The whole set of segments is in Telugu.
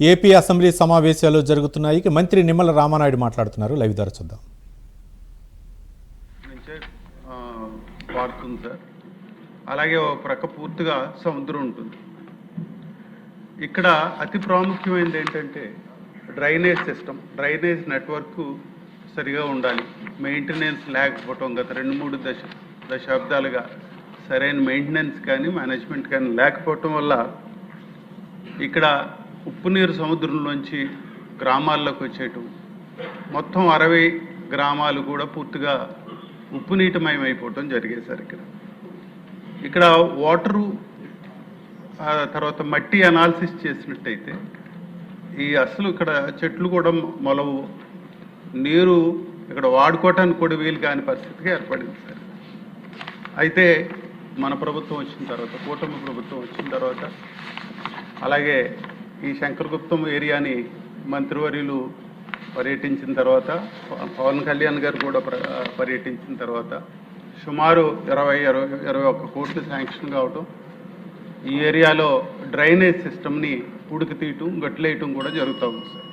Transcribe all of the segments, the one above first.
ఏపీ అసెంబ్లీ సమావేశాలు జరుగుతున్నాయి. మంత్రి నిమ్మల రామానాయుడు మాట్లాడుతున్నారు. లైవ్ ద్వారా చూద్దాం. వాడుతుంది సార్. అలాగే ఒక ప్రక్క పూర్తిగా సముద్రం ఉంటుంది. ఇక్కడ అతి ప్రాముఖ్యమైనది ఏంటంటే డ్రైనేజ్ సిస్టమ్, డ్రైనేజ్ నెట్వర్క్ సరిగా ఉండాలి. మెయింటెనెన్స్ లేకపోవటం గత 2-3 దశాబ్దాలుగా సరైన మెయింటెనెన్స్ కానీ మేనేజ్మెంట్ కానీ లేకపోవటం వల్ల ఇక్కడ ఉప్పు నీరు సముద్రంలోంచి గ్రామాల్లోకి వచ్చేయటం, మొత్తం 60 గ్రామాలు కూడా పూర్తిగా ఉప్పు నీటిమయమైపోవటం జరిగేది సార్. ఇక్కడ వాటరు తర్వాత మట్టి అనాలిసిస్ చేసినట్టయితే అసలు ఇక్కడ చెట్లు కూడా మొలవు, నీరు ఇక్కడ వాడుకోవటానికి కూడా వీలు కాని పరిస్థితికి ఏర్పడింది సార్. అయితే మన ప్రభుత్వం వచ్చిన తర్వాత, కూటమి ప్రభుత్వం వచ్చిన తర్వాత, అలాగే ఈ శంకరగుప్తం ఏరియాని మంత్రివర్యులు పర్యటించిన తర్వాత, పవన్ కళ్యాణ్ గారు కూడా పర్యటించిన తర్వాత సుమారు 21 కోట్లు శాంక్షన్ కావటం, ఈ ఏరియాలో డ్రైనేజ్ సిస్టమ్ని ఉడికి తీయటం, గట్లేయటం కూడా జరుగుతూ ఉంది సార్.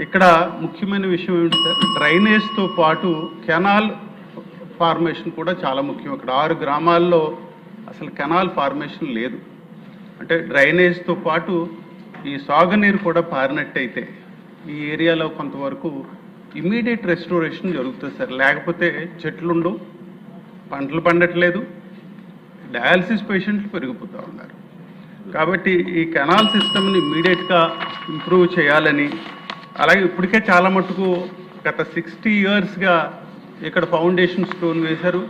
ఇక్కడ ముఖ్యమైన విషయం ఏంటి సార్, డ్రైనేజ్తో పాటు కెనాల్ ఫార్మేషన్ కూడా చాలా ముఖ్యం. ఇక్కడ 6 గ్రామాల్లో అసలు కెనాల్ ఫార్మేషన్ లేదు. అంటే డ్రైనేజ్తో పాటు ఈ సాగునీరు కూడా పారినట్టయితే ఈ ఏరియాలో కొంతవరకు ఇమీడియట్ రెస్టోరేషన్ జరుగుతుంది సార్. లేకపోతే చెట్లుండవు, పంటలు పండట్లేదు, డయాలసిస్ పేషెంట్లు పెరిగిపోతూ ఉన్నారు. కాబట్టి ఈ కెనాల్ సిస్టమ్ని ఇమీడియట్గా ఇంప్రూవ్ చేయాలని, అలాగే ఇప్పటికే చాలా మటుకు గత 60 ఇయర్స్గా ఇక్కడ ఫౌండేషన్ స్టోన్ వేశారు.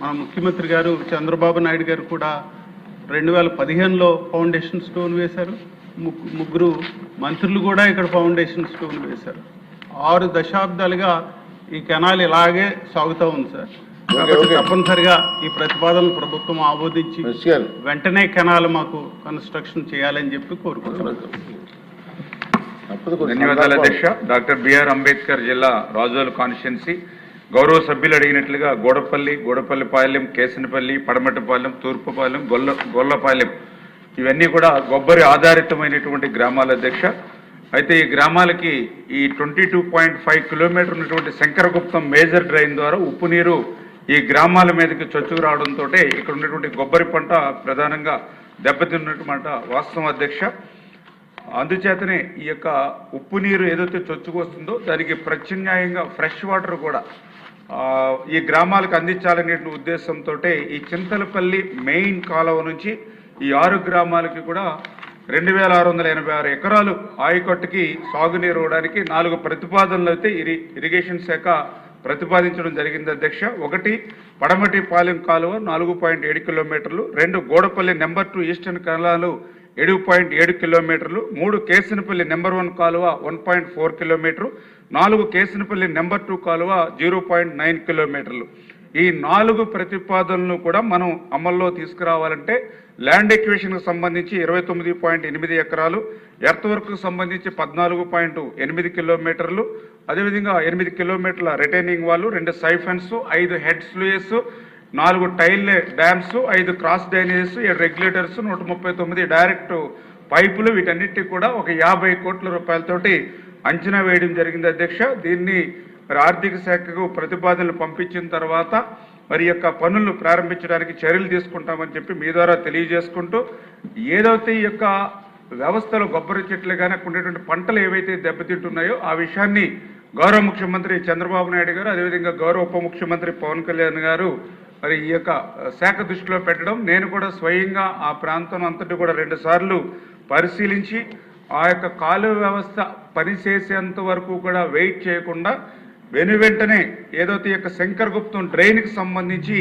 మన ముఖ్యమంత్రి గారు చంద్రబాబు నాయుడు గారు కూడా 2015లో ఫౌండేషన్ స్టోన్ వేశారు. ముగ్గురు మంత్రులు కూడా ఇక్కడ ఫౌండేషన్ స్టోన్ వేశారు. 6 దశాబ్దాలుగా ఈ కెనాల్ ఇలాగే సాగుతూ ఉంది సార్. కాబట్టి తప్పనిసరిగా ఈ ప్రతిపాదనలు ప్రభుత్వం ఆమోదించి వెంటనే కెనాల్ మాకు కన్స్ట్రక్షన్ చేయాలని చెప్పి కోరుకుంటున్నాను. ధన్యవాదాలు అధ్యక్ష. డాక్టర్ బిఆర్ అంబేద్కర్ జిల్లా రాజోల్ కాన్స్టిట్యున్సీ గౌరవ సభ్యులు అడిగినట్లుగా గోడపల్లిపాలెం, కేసనపల్లి, పడమటిపాలెం, తూర్పుపాలెం, గొల్లపాలెం ఇవన్నీ కూడా కొబ్బరి ఆధారితమైనటువంటి గ్రామాల అధ్యక్ష. అయితే ఈ గ్రామాలకి ఈ 22.5 కిలోమీటర్ ఉన్నటువంటి శంకరగుప్తం మేజర్ డ్రైన్ ద్వారా ఉప్పు నీరు ఈ గ్రామాల మీదకి చొచ్చుకు రావడంతో ఇక్కడ ఉన్నటువంటి కొబ్బరి పంట ప్రధానంగా దెబ్బతిన్నటువంటి వాస్తవం అధ్యక్ష. అందుచేతనే ఈ యొక్క ఉప్పు నీరు ఏదైతే చొచ్చుకు వస్తుందో దానికి ప్రత్యామ్నాయంగా ఫ్రెష్ వాటర్ కూడా ఈ గ్రామాలకు అందించాలనే ఉద్దేశంతో ఈ చింతలపల్లి మెయిన్ కాలువ నుంచి ఈ 6 గ్రామాలకి కూడా 2686 ఎకరాలు ఆయకట్టుకి సాగునీరు ఇవ్వడానికి 4 ప్రతిపాదనలు అయితే ఇరిగేషన్ శాఖ ప్రతిపాదించడం జరిగింది అధ్యక్ష. 1 పడమటిపాలెం కాలువ 4.7 కిలోమీటర్లు, 2 గోడపల్లి నెంబర్ 2 ఈస్టర్న్ కెనాలు 7.7 కిలోమీటర్లు, 3 కేసనపల్లి నెంబర్ 1 కాలువ 1.4 కిలోమీటరు, 4 కేసనపల్లి నెంబర్ 2 కాలువ 0.9 కిలోమీటర్లు. ఈ 4 ప్రతిపాదనలు కూడా మనం అమల్లో తీసుకురావాలంటే ల్యాండ్ ఎక్విజిషన్కు సంబంధించి 29.8 ఎకరాలు, ఎర్త్ వర్క్కు సంబంధించి 14.8 కిలోమీటర్లు, అదేవిధంగా 8 కిలోమీటర్ల retaining walls, 2 siphons, 5 head sluices, 4 tail dams, 5 cross drainages, 7 regulators, 139 direct పైపులు, వీటన్నిటికీ కూడా ఒక 50 కోట్ల రూపాయలతోటి అంచనా వేయడం జరిగింది అధ్యక్ష. దీన్ని మరి ఆర్థిక శాఖకు ప్రతిపాదనలు పంపించిన తర్వాత మరి యొక్క పనులను ప్రారంభించడానికి చర్యలు తీసుకుంటామని చెప్పి మీ ద్వారా తెలియజేసుకుంటూ, ఏదైతే ఈ యొక్క వ్యవస్థలో కొబ్బరి చెట్లు కానీ ఉండేటువంటి పంటలు ఏవైతే దెబ్బతింటున్నాయో ఆ విషయాన్ని గౌరవ ముఖ్యమంత్రి చంద్రబాబు నాయుడు గారు, అదేవిధంగా గౌరవ ఉప ముఖ్యమంత్రి పవన్ కళ్యాణ్ గారు మరి ఈ యొక్క శాఖ దృష్టిలో పెట్టడం, నేను కూడా స్వయంగా ఆ ప్రాంతం అంతటి కూడా 2 సార్లు పరిశీలించి ఆ యొక్క కాలువ వ్యవస్థ పనిచేసేంత వరకు కూడా వెయిట్ చేయకుండా వెంటనే ఏదైతే ఈ యొక్క శంకరగుప్తం డ్రైన్కి సంబంధించి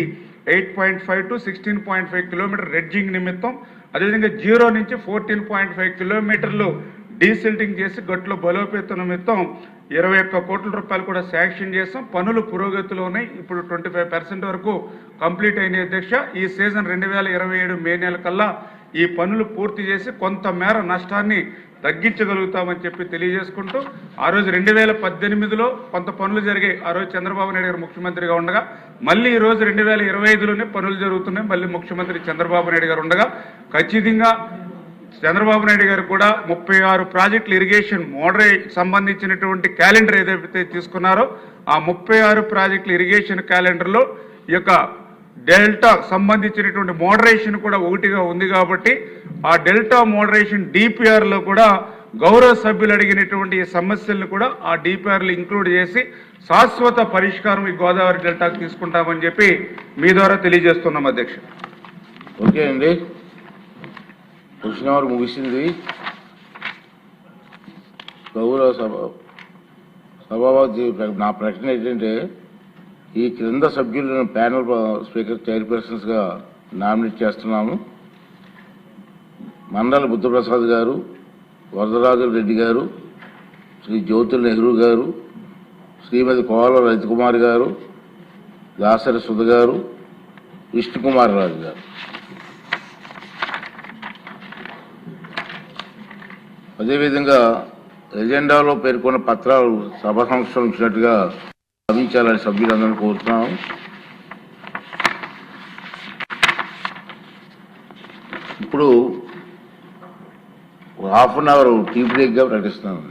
8.5 to 16.5 కిలోమీటర్ రెడ్జింగ్ నిమిత్తం, అదేవిధంగా 0 నుంచి 14.5 కిలోమీటర్లు డీసిల్టింగ్ చేసి గట్లు బలోపేతం నిమిత్తం 21 కోట్ల రూపాయలు కూడా శాంక్షన్ చేస్తాం. పనులు పురోగతిలో ఉన్నాయి. ఇప్పుడు 25% వరకు కంప్లీట్ అయిన అధ్యక్ష. ఈ సీజన్ 2027 మే నెల కల్లా ఈ పనులు పూర్తి చేసి కొంతమేర నష్టాన్ని తగ్గించగలుగుతామని చెప్పి తెలియజేసుకుంటూ, ఆ రోజు 2018లో కొంత పనులు జరిగాయి. ఆ రోజు చంద్రబాబు నాయుడు గారు ముఖ్యమంత్రిగా ఉండగా, మళ్ళీ ఈ రోజు 2025లోనే పనులు జరుగుతున్నాయి. మళ్ళీ ముఖ్యమంత్రి చంద్రబాబు నాయుడు గారు ఉండగా ఖచ్చితంగా చంద్రబాబు నాయుడు గారు కూడా 36 ప్రాజెక్టులు ఇరిగేషన్ సంబంధించినటువంటి క్యాలెండర్ ఏదైతే తీసుకున్నారో ఆ 36 ప్రాజెక్టుల ఇరిగేషన్ క్యాలెండర్లో ఈ యొక్క డెల్టా సంబంధించినటువంటి మోడరేషన్ కూడా ఒకటిగా ఉంది కాబట్టి ఆ డెల్టా మోడరేషన్ డిపిఆర్లో కూడా గౌరవ సభ్యులు అడిగినటువంటి ఈ సమస్యలను కూడా ఆ డిపిఆర్లు ఇంక్లూడ్ చేసి శాశ్వత పరిష్కారం ఈ గోదావరి డెల్టాకు తీసుకుంటామని చెప్పి మీ ద్వారా తెలియజేస్తున్నాం అధ్యక్ష. ఓకే అండి, క్వశ్చన్ అవర్ ముగిసింది. గౌరవ సభాపతి నా ప్రశ్న ఏంటంటే, ఈ క్రింద సభ్యులను ప్యానల్ స్పీకర్ చైర్పర్సన్స్గా నామినేట్ చేస్తున్నాము. మండల బుద్ధప్రసాద్ గారు, వరదరాజు రెడ్డి గారు, శ్రీ జ్యోతుల నెహ్రూ గారు, శ్రీమతి కోల రవికుమార్ గారు, దాసరి సుధ గారు, విష్ణుకుమార్ రాజు గారు. అదేవిధంగా ఎజెండాలో పేర్కొన్న పత్రాలు సభ సంస్థలు ఇచ్చినట్టుగా భావించాలని సభ్యులందరినీ కోరుతున్నాము. ఇప్పుడు హాఫ్ అన్ అవర్ టీ బ్రేక్గా ప్రకటిస్తున్నాను.